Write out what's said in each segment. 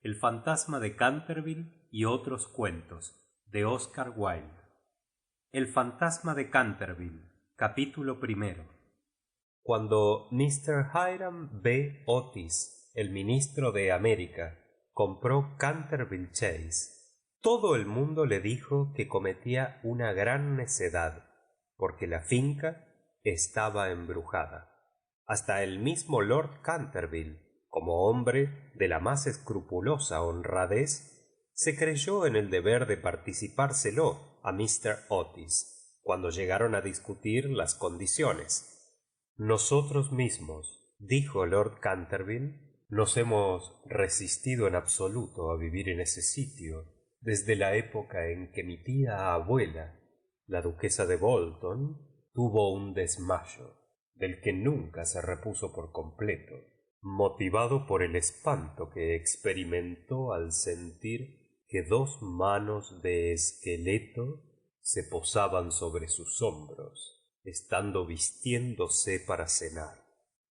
El fantasma de Canterville y otros cuentos, de Oscar Wilde. El fantasma de Canterville. Capítulo primero. Cuando Mr. Hiram B. Otis, el ministro de América, compró Canterville Chase, todo el mundo le dijo que cometía una gran necedad, porque la finca estaba embrujada. Hasta el mismo Lord Canterville, como hombre de la más escrupulosa honradez, se creyó en el deber de participárselo a Mr. Otis, cuando llegaron a discutir las condiciones. Nosotros mismos, dijo Lord Canterville, nos hemos resistido en absoluto a vivir en ese sitio desde la época en que mi tía abuela, la duquesa de Bolton, tuvo un desmayo del que nunca se repuso por completo, motivado por el espanto que experimentó al sentir que dos manos de esqueleto se posaban sobre sus hombros, estando vistiéndose para cenar.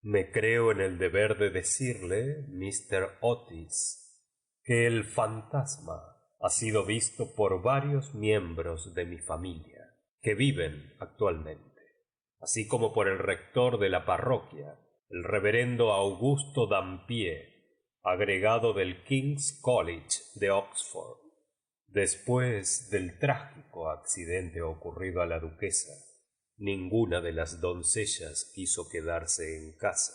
Me creo en el deber de decirle, Mr. Otis, que el fantasma ha sido visto por varios miembros de mi familia, que viven actualmente, así como por el rector de la parroquia, el reverendo Augusto Dampier, agregado del King's College de Oxford. Después del trágico accidente ocurrido a la duquesa, ninguna de las doncellas quiso quedarse en casa,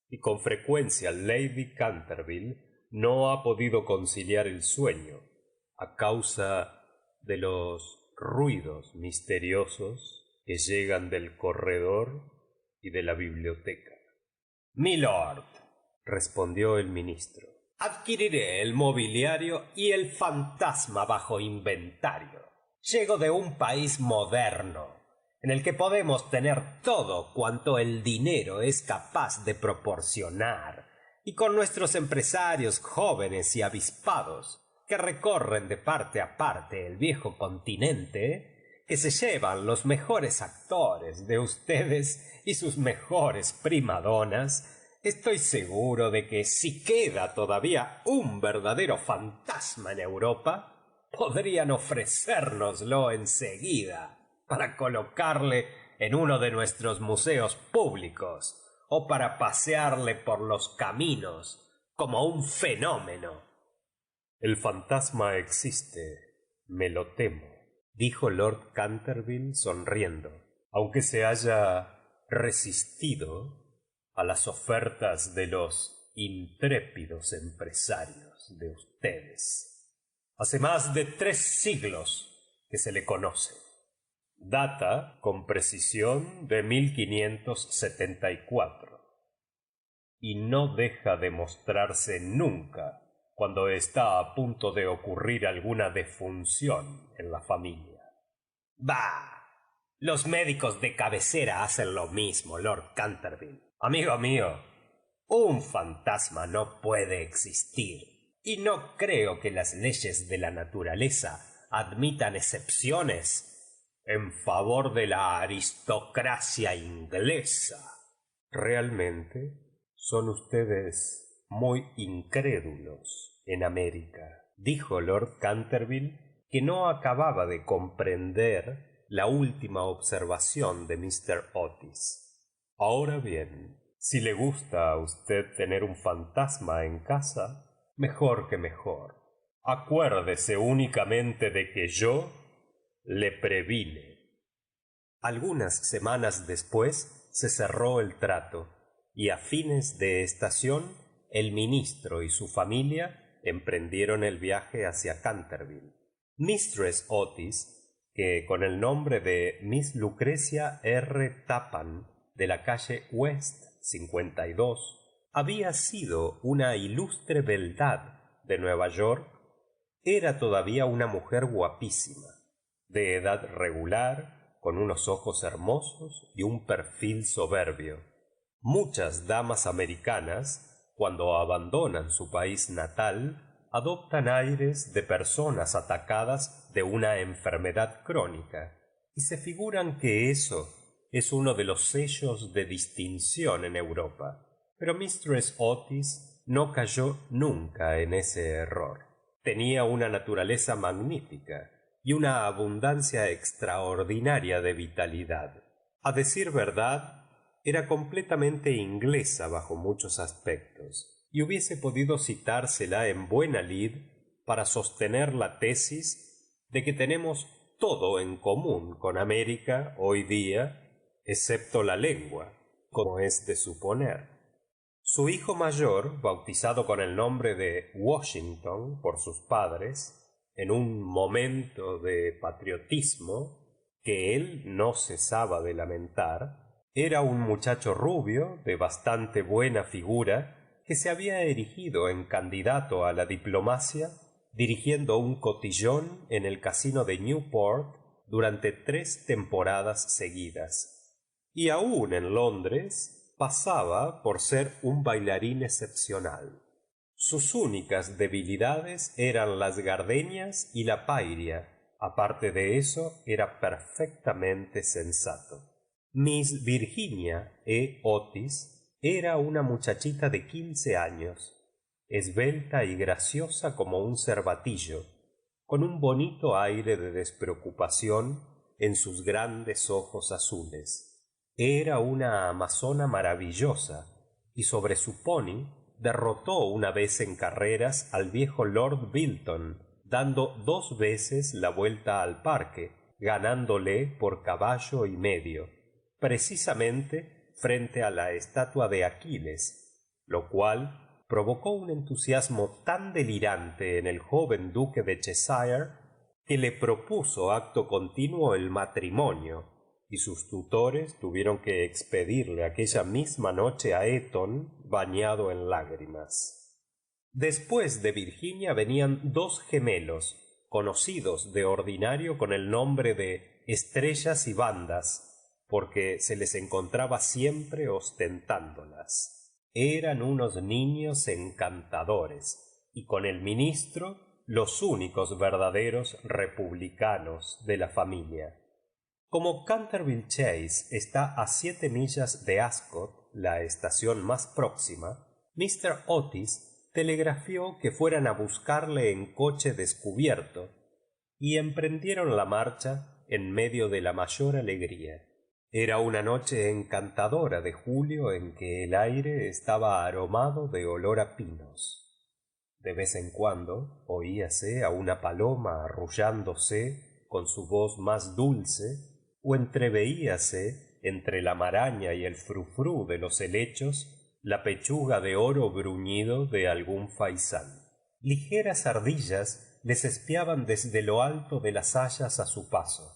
y con frecuencia Lady Canterville no ha podido conciliar el sueño a causa de los ruidos misteriosos que llegan del corredor y de la biblioteca. Milord, respondió el ministro, adquiriré el mobiliario y el fantasma bajo inventario. Llego de un país moderno, en el que podemos tener todo cuanto el dinero es capaz de proporcionar, y con nuestros empresarios jóvenes y avispados, que recorren de parte a parte el viejo continente, que se llevan los mejores actores de ustedes y sus mejores primadonas, estoy seguro de que si queda todavía un verdadero fantasma en Europa, podrían ofrecérnoslo enseguida para colocarle en uno de nuestros museos públicos o para pasearle por los caminos como un fenómeno. El fantasma existe, me lo temo, dijo Lord Canterville sonriendo, aunque se haya resistido a las ofertas de los intrépidos empresarios de ustedes. Hace más de 3 siglos que se le conoce. Data con precisión de 1574 y no deja de mostrarse nunca cuando está a punto de ocurrir alguna defunción en la familia. Bah, los médicos de cabecera hacen lo mismo, Lord Canterville. Amigo mío, un fantasma no puede existir, y no creo que las leyes de la naturaleza admitan excepciones en favor de la aristocracia inglesa. Realmente son ustedes muy incrédulos en América, dijo Lord Canterville, que no acababa de comprender la última observación de Mr. Otis. Ahora bien, si le gusta a usted tener un fantasma en casa, mejor que mejor. Acuérdese únicamente de que yo le previne. Algunas semanas después se cerró el trato, y a fines de estación el ministro y su familia emprendieron el viaje hacia Canterville. Mistress Otis, que con el nombre de Miss Lucrecia R. Tappan, de la calle West 52, había sido una ilustre beldad de Nueva York, era todavía una mujer guapísima, de edad regular, con unos ojos hermosos y un perfil soberbio. Muchas damas americanas, cuando abandonan su país natal, adoptan aires de personas atacadas de una enfermedad crónica y se figuran que eso es uno de los sellos de distinción en Europa. Pero Mistress Otis no cayó nunca en ese error. Tenía una naturaleza magnífica y una abundancia extraordinaria de vitalidad. A decir verdad, era completamente inglesa bajo muchos aspectos, y hubiese podido citársela en buena lid para sostener la tesis de que tenemos todo en común con América hoy día, excepto la lengua, como es de suponer. Su hijo mayor, bautizado con el nombre de Washington por sus padres, en un momento de patriotismo que él no cesaba de lamentar, era un muchacho rubio, de bastante buena figura, que se había erigido en candidato a la diplomacia, dirigiendo un cotillón en el casino de Newport durante 3 temporadas seguidas. Y aún en Londres pasaba por ser un bailarín excepcional. Sus únicas debilidades eran las gardenias y la pairia. Aparte de eso, era perfectamente sensato. Miss Virginia Otis era una muchachita de 15 años, esbelta y graciosa como un cervatillo, con un bonito aire de despreocupación en sus grandes ojos azules. Era una amazona maravillosa y sobre su pony derrotó una vez en carreras al viejo Lord Bilton, dando 2 veces la vuelta al parque, ganándole por caballo y medio, precisamente frente a la estatua de Aquiles, lo cual provocó un entusiasmo tan delirante en el joven duque de Cheshire que le propuso acto continuo el matrimonio, y sus tutores tuvieron que expedirle aquella misma noche a Eton bañado en lágrimas. Después de Virginia venían 2 gemelos, conocidos de ordinario con el nombre de Estrellas y Bandas, porque se les encontraba siempre ostentándolas. Eran unos niños encantadores, y con el ministro los únicos verdaderos republicanos de la familia. Como Canterville Chase está a 7 millas de Ascot, la estación más próxima, Mr. Otis telegrafió que fueran a buscarle en coche descubierto, y emprendieron la marcha en medio de la mayor alegría. Era una noche encantadora de julio en que el aire estaba aromado de olor a pinos. De vez en cuando oíase a una paloma arrullándose con su voz más dulce, o entreveíase entre la maraña y el frufrú de los helechos la pechuga de oro bruñido de algún faisán. Ligeras ardillas les espiaban desde lo alto de las hayas a su paso.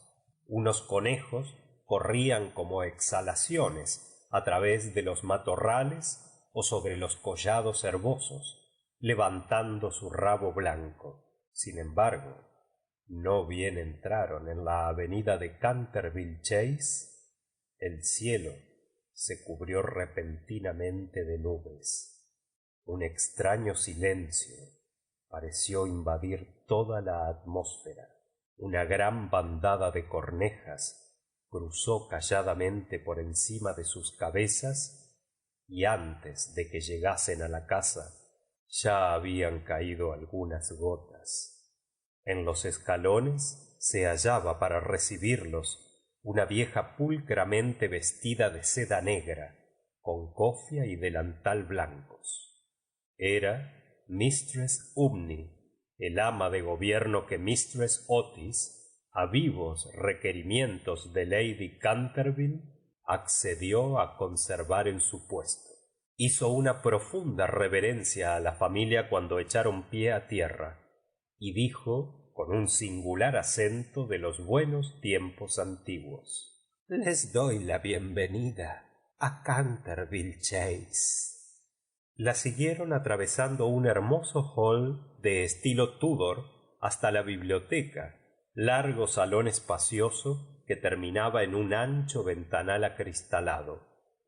Unos conejos corrían como exhalaciones a través de los matorrales o sobre los collados herbosos, levantando su rabo blanco. Sin embargo, no bien entraron en la avenida de Canterville Chase, el cielo se cubrió repentinamente de nubes. Un extraño silencio pareció invadir toda la atmósfera. Una gran bandada de cornejas cruzó calladamente por encima de sus cabezas y antes de que llegasen a la casa ya habían caído algunas gotas. En los escalones se hallaba para recibirlos una vieja pulcramente vestida de seda negra, con cofia y delantal blancos. Era Mistress Umney, el ama de gobierno que Mistress Otis, a vivos requerimientos de Lady Canterville, accedió a conservar en su puesto. Hizo una profunda reverencia a la familia cuando echaron pie a tierra, y dijo con un singular acento de los buenos tiempos antiguos: «Les doy la bienvenida a Canterville Chase». La siguieron atravesando un hermoso hall de estilo Tudor hasta la biblioteca, largo salón espacioso que terminaba en un ancho ventanal acristalado.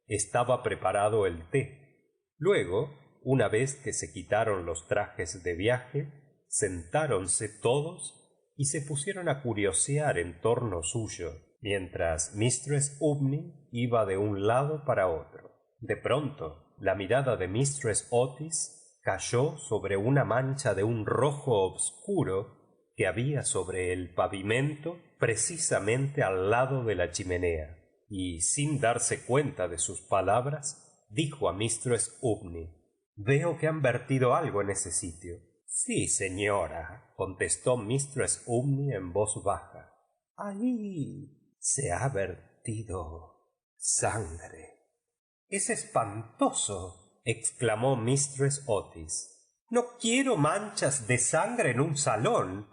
Estaba preparado el té. Luego, una vez que se quitaron los trajes de viaje, sentáronse todos y se pusieron a curiosear en torno suyo, mientras Mistress Umney iba de un lado para otro. De pronto la mirada de Mistress Otis cayó sobre una mancha de un rojo obscuro que había sobre el pavimento precisamente al lado de la chimenea, y sin darse cuenta de sus palabras dijo a Mistress Umney: «Veo que han vertido algo en ese sitio». «Sí, señora», contestó Mistress Umney en voz baja. «Ahí se ha vertido sangre». «Es espantoso», exclamó Mistress Otis. «No quiero manchas de sangre en un salón.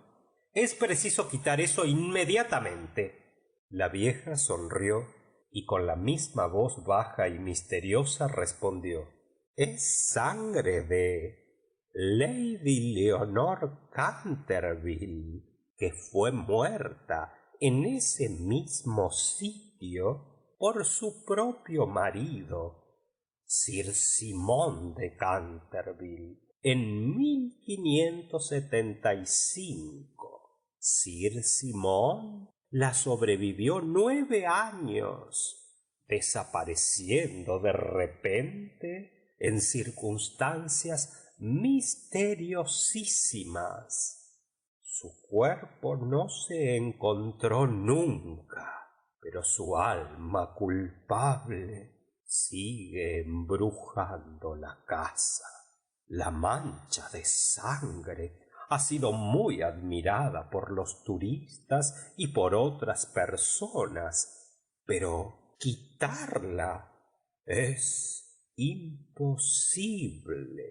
Es preciso quitar eso inmediatamente». La vieja sonrió y con la misma voz baja y misteriosa respondió: «Es sangre de Lady Leonor Canterville, que fue muerta en ese mismo sitio por su propio marido, Sir Simón de Canterville, en 1575. Sir Simón la sobrevivió 9 años, desapareciendo de repente en circunstancias misteriosísimas. Su cuerpo no se encontró nunca, pero su alma culpable sigue embrujando la casa. La mancha de sangre ha sido muy admirada por los turistas y por otras personas, pero quitarla es imposible».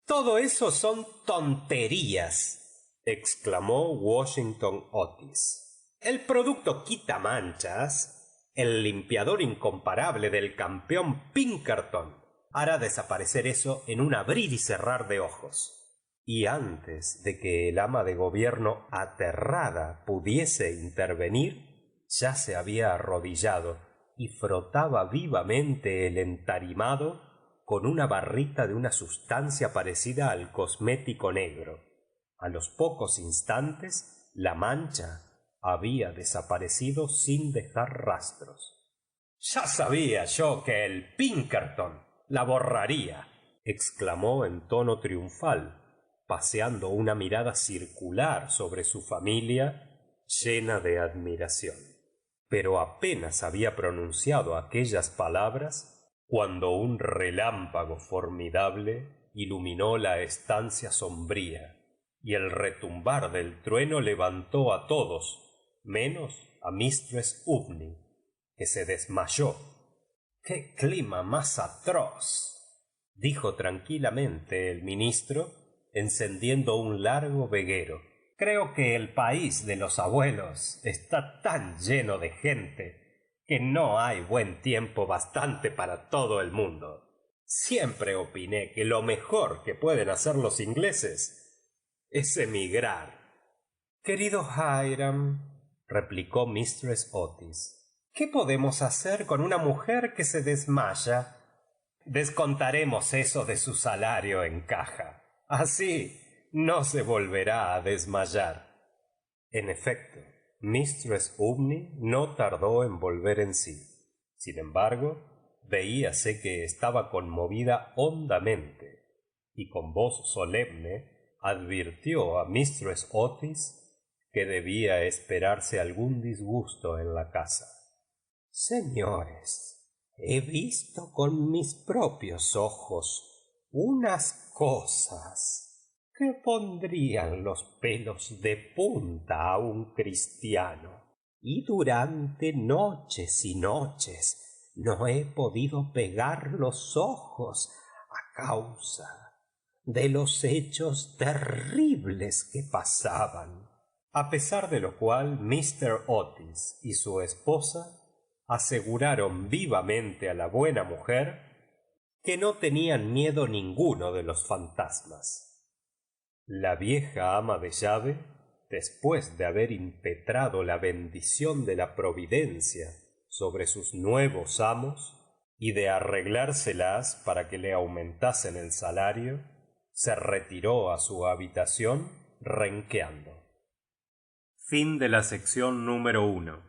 «Todo eso son tonterías», exclamó Washington Otis. «El producto quitamanchas, el limpiador incomparable del campeón Pinkerton, hará desaparecer eso en un abrir y cerrar de ojos». Y antes de que el ama de gobierno, aterrada, pudiese intervenir, ya se había arrodillado y frotaba vivamente el entarimado con una barrita de una sustancia parecida al cosmético negro. A los pocos instantes la mancha había desaparecido sin dejar rastros. «Ya sabía yo que el Pinkerton la borraría», exclamó en tono triunfal, paseando una mirada circular sobre su familia llena de admiración. Pero apenas había pronunciado aquellas palabras cuando un relámpago formidable iluminó la estancia sombría, y el retumbar del trueno levantó a todos menos a Mistress Umney, que se desmayó. «¡Qué clima más atroz!», dijo tranquilamente el ministro, encendiendo un largo veguero. «Creo que el país de los abuelos está tan lleno de gente que no hay buen tiempo bastante para todo el mundo. Siempre opiné que lo mejor que pueden hacer los ingleses es emigrar». «Querido Hiram», replicó Mistress Otis, «¿qué podemos hacer con una mujer que se desmaya? Descontaremos eso de su salario en caja. Así no se volverá a desmayar». En efecto, Mistress Umney no tardó en volver en sí. Sin embargo, veíase que estaba conmovida hondamente, y con voz solemne advirtió a Mistress Otis que debía esperarse algún disgusto en la casa. «Señores, he visto con mis propios ojos unas cosas que pondrían los pelos de punta a un cristiano, y durante noches y noches no he podido pegar los ojos a causa de los hechos terribles que pasaban». A pesar de lo cual, Mr. Otis y su esposa aseguraron vivamente a la buena mujer que no tenían miedo ninguno de los fantasmas. La vieja ama de llave, después de haber impetrado la bendición de la providencia sobre sus nuevos amos y de arreglárselas para que le aumentasen el salario, se retiró a su habitación renqueando. Fin de la sección número 1.